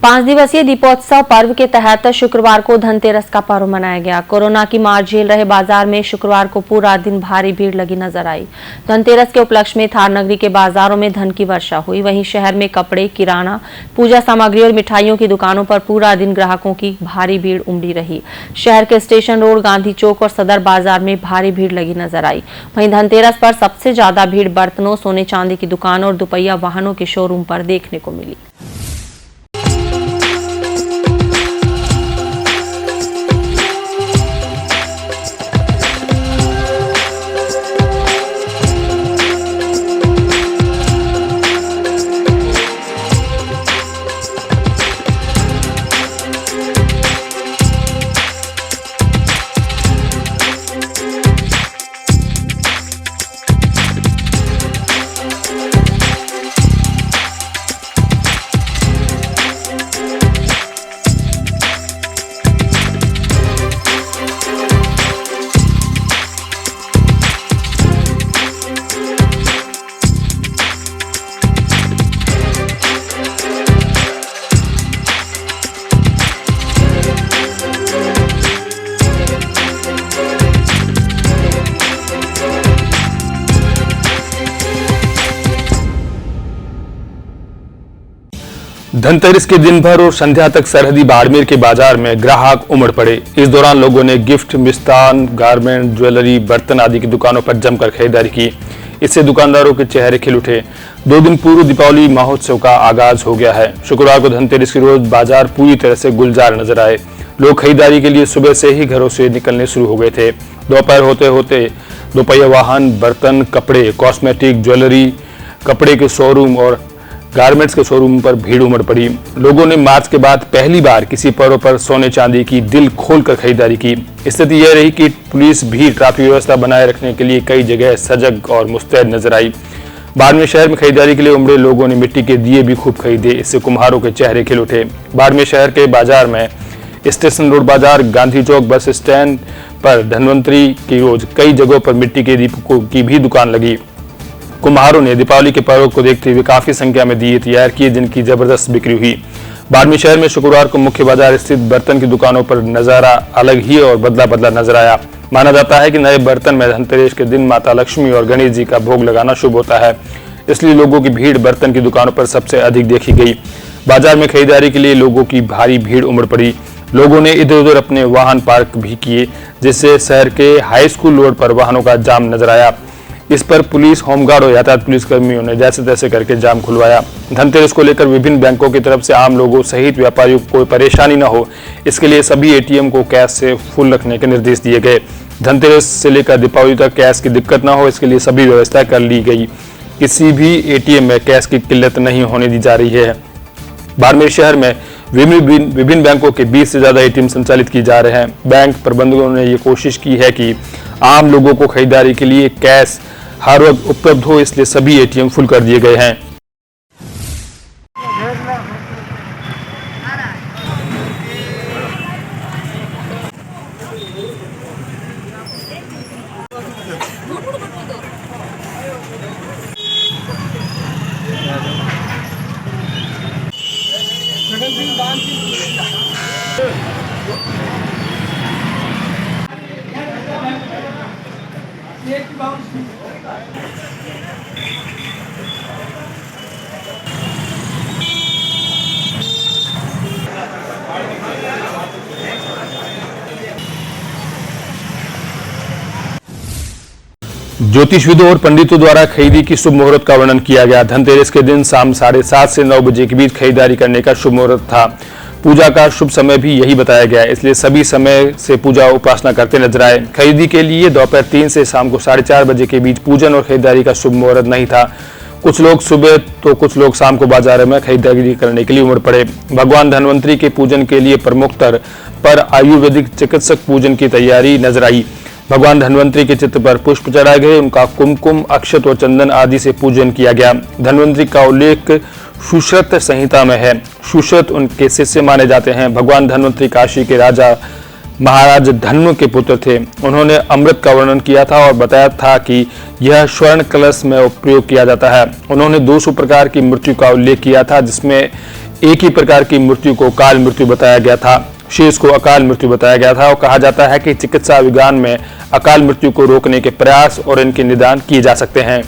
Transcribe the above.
5 दिवसीय दीपोत्सव पर्व के तहत शुक्रवार को धनतेरस का पर्व मनाया गया। कोरोना की मार झेल रहे बाजार में शुक्रवार को पूरा दिन भारी भीड़ लगी नजर आई। धनतेरस के उपलक्ष्य में थार नगरी के बाजारों में धन की वर्षा हुई। वहीं शहर में कपड़े, किराना, पूजा सामग्री और मिठाइयों की दुकानों पर पूरा दिन ग्राहकों की भारी भीड़ उमड़ी रही। शहर के स्टेशन रोड, गांधी चौक और सदर बाजार में भारी भीड़ लगी नजर आई। वहीं धनतेरस पर सबसे ज्यादा भीड़ बर्तनों, सोने चांदी की दुकानों और दुपहिया वाहनों के शोरूम पर देखने को मिली। धनतेरस के दिन भर और संध्या तक सरहदी बाड़मेर के बाजार में ग्राहक उमड़ पड़े। इस दौरान लोगों ने गिफ्ट, मिष्ठान, गारमेंट, ज्वेलरी, बर्तन आदि की दुकानों पर जमकर खरीदारी की। इससे दुकानदारों के चेहरे खिल उठे। 2 दिन पूर्व दीपावली महोत्सव का आगाज हो गया है। शुक्रवार को धनतेरस के रोज बाजार पूरी तरह से गुलजार नजर आए। लोग खरीदारी के लिए सुबह से ही घरों से निकलने शुरू हो गए थे। दोपहर होते होते दोपहिया वाहन, बर्तन, कपड़े, कॉस्मेटिक, ज्वेलरी, कपड़े के शोरूम और गारमेंट्स के शोरूम पर भीड़ उमड़ पड़ी। लोगों ने मार्च के बाद पहली बार किसी पर्व पर सोने चांदी की दिल खोलकर खरीदारी की। स्थिति यह रही कि पुलिस भी ट्रैफिक व्यवस्था बनाए रखने के लिए कई जगह सजग और मुस्तैद नजर आई। बाड़मेर शहर में खरीदारी के लिए उमड़े लोगों ने मिट्टी के दिए भी खूब खरीदे। इससे कुम्हारों के चेहरे खिल उठे। बाड़मेर शहर के बाजार में स्टेशन रोड बाजार, गांधी चौक बस स्टैंड पर धनवंतरी की रोज कई जगहों पर मिट्टी के दीपकों की भी दुकान लगी। कुम्हारों ने दीपावली के पर्व को देखते हुए काफी संख्या में दिए तैयार किए, जिनकी जबरदस्त बिक्री हुई। बाड़मेर शहर में शुक्रवार को मुख्य बाजार स्थित बर्तन की दुकानों पर नजारा अलग ही और बदला बदला नजर आया। माना जाता है कि नए बर्तन में धनतेरस के दिन माता लक्ष्मी और गणेश जी का भोग लगाना शुभ होता है, इसलिए लोगों की भीड़ बर्तन की दुकानों पर सबसे अधिक देखी गई। बाजार में खरीदारी के लिए लोगों की भारी भीड़ उमड़ पड़ी। लोगों ने इधर उधर अपने वाहन पार्क भी किए, जिससे शहर के हाई स्कूल रोड पर वाहनों का जाम नजर आया। इस पर पुलिस, होमगार्ड और यातायात पुलिस कर्मियों ने जैसे तैसे करके जाम खुलवाया। धनतेरस को लेकर विभिन्न बैंकों की तरफ से आम लोगों सहित व्यापारियों को कोई परेशानी न हो, इसके लिए सभी एटीएम को कैश से फुल रखने के निर्देश दिए गए। धनतेरस से लेकर दीपावली तक कैश की दिक्कत न हो, इसके लिए सभी व्यवस्था कर ली गई। किसी भी एटीएम में कैश की किल्लत नहीं होने दी जा रही है। बाड़मेर शहर में विभिन्न बैंकों के 20 से ज्यादा एटीएम संचालित किए जा रहे हैं। बैंक प्रबंधकों ने ये कोशिश की है कि आम लोगों को खरीदारी के लिए कैश हर वक्त उपलब्ध हो, इसलिए सभी एटीएम फुल कर दिए गए हैं। ज्योतिषविदों और पंडितों द्वारा खरीदी की शुभ मुहूर्त का वर्णन किया गया। धनतेरस के दिन शाम 7:30 से 9 बजे के बीच खरीदारी करने का शुभ मुहूर्त था। पूजा का शुभ समय भी यही बताया गया, इसलिए सभी समय से पूजा उपासना करते नजर आए। खरीदी के लिए दोपहर 3 से शाम को 4:30 बजे के बीच पूजन और खरीदारी का शुभ मुहूर्त नहीं था। कुछ लोग सुबह तो कुछ लोग शाम को बाजार में खरीदारी करने के लिए उमड़ पड़े। भगवान धनवंतरी के पूजन के लिए प्रमुख तौर पर आयुर्वेदिक चिकित्सक पूजन की तैयारी नजर आई। भगवान धनवंतरी के चित्र पर पुष्प चढ़ाए गए, उनका कुमकुम, अक्षत और चंदन आदि से पूजन किया गया। धनवंतरी का उल्लेख सुश्रुत संहिता में है। सुश्रुत उनके शिष्य माने जाते हैं। भगवान धनवंतरी काशी के राजा महाराज धन्व के पुत्र थे। उन्होंने अमृत का वर्णन किया था और बताया था कि यह स्वर्ण कलश में प्रयोग किया जाता है। उन्होंने 200 प्रकार की मृत्यु का उल्लेख किया था, जिसमें एक ही प्रकार की मृत्यु को काल मृत्यु बताया गया था, शेष को अकाल मृत्यु बताया गया था और कहा जाता है कि चिकित्सा विज्ञान में अकाल मृत्यु को रोकने के प्रयास और इनके निदान किए जा सकते हैं।